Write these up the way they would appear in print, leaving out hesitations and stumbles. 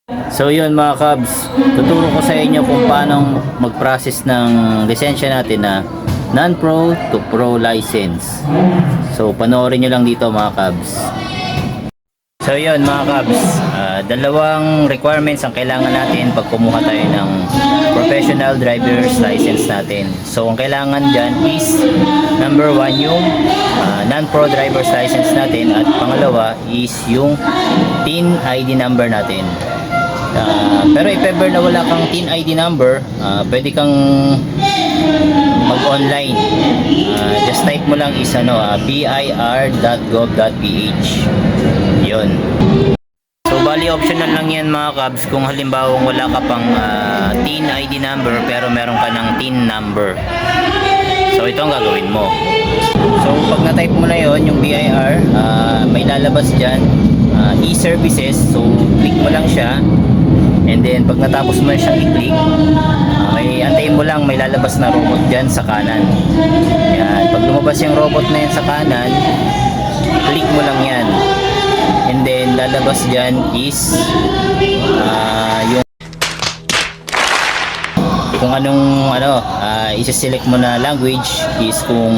So yun mga Cubs, tuturo ko sa inyo kung paano mag-process ng lisensya natin na non-pro to pro license. So panoorin nyo lang dito mga Cubs. So yun mga Cubs, dalawang requirements ang kailangan natin pag kumuha tayo ng professional driver's license natin. So ang kailangan dyan is number 1 yung non-pro driver's license natin, at pangalawa is yung TIN ID number natin. Pero if ever na wala kang TIN ID number, pwede kang mag-online. Just type mo lang is bir.gov.ph. Yun. So bali optional lang yan mga Cubs kung halimbawa wala ka pang TIN ID number pero meron ka ng TIN number. So ito ang gagawin mo. So pag na-type mo na yon yung BIR, may lalabas dyan e-services. So click mo lang siya, and then pag natapos mo siyang i-click, may antayin mo lang, may lalabas na robot dyan sa kanan. Yan. Pag lumabas yung robot na yan sa kanan, click mo lang yan, and then lalabas dyan is yung kung anong isa-select mo na language is kung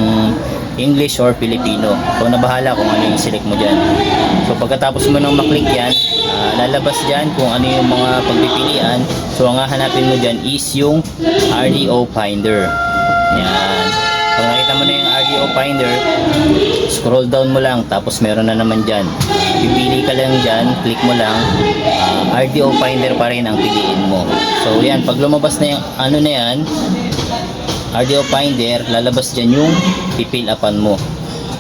English or Filipino. So nabahala kung ano yung select mo dyan. So pagkatapos mo nang maklik yan, lalabas dyan kung ano yung mga pagpipilian. So ang hahanapin mo dyan is yung RDO Finder. Yan. Pag nakita mo na yung RDO Finder, scroll down mo lang, tapos meron na naman dyan. Pipili ka lang dyan, click mo lang, RDO Finder pa rin ang piliin mo. So yan, pag lumabas na yung ano na yan, RDO Finder, lalabas dyan yung pipill upan mo.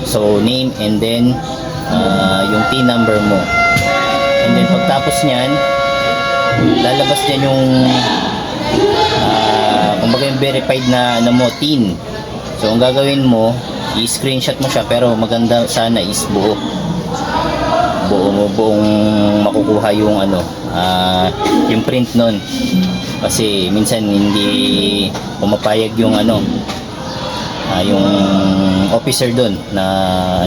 So name, and then yung TIN number mo. And then pagtapos nyan, lalabas dyan yung kumbaga yung verified na mo TIN. So ang gagawin mo, i-screenshot mo siya, pero maganda sana is buong makukuha yung yung print nun, kasi minsan hindi pumapayag yung yung officer doon na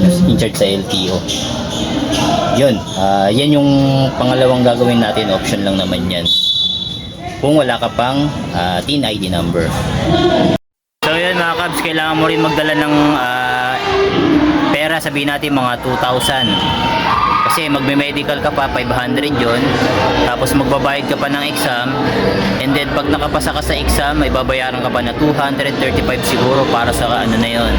in charge sa LTO. Yun, yan yung pangalawang gagawin natin. Option lang naman yan kung wala ka pang TIN ID number. So yun mga Cubs, kailangan mo rin magdala ng pera, sabihin natin mga 2,000. Kasi magme-medical ka pa, 500 yon. Tapos magbabayad ka pa ng exam, and then pag nakapasa ka sa exam, may babayaran ka pa na 235 siguro para sa na yon,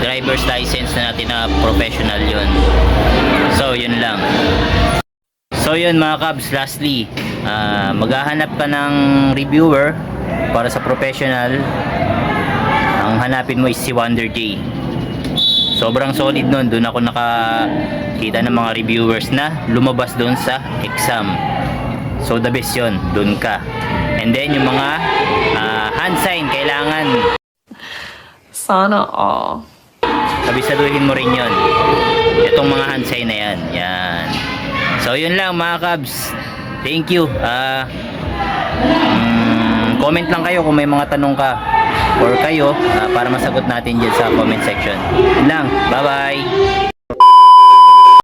driver's license na natin na professional yon. So yun lang. So yun mga Cubs, lastly, maghahanap ka ng reviewer para sa professional. Ang hanapin mo is si Wonder J. Sobrang solid nun. Doon ako nakakita ng mga reviewers na lumabas doon sa exam. So the best yun, doon ka. And then yung mga hand sign, kailangan sana all. sabisaduhin mo rin yun, itong mga hand sign na yan. Yan. So yun lang mga Cubs, thank you. Comment lang kayo kung may mga tanong ka or kayo, para masagot natin dyan sa comment section. Yun lang, bye bye.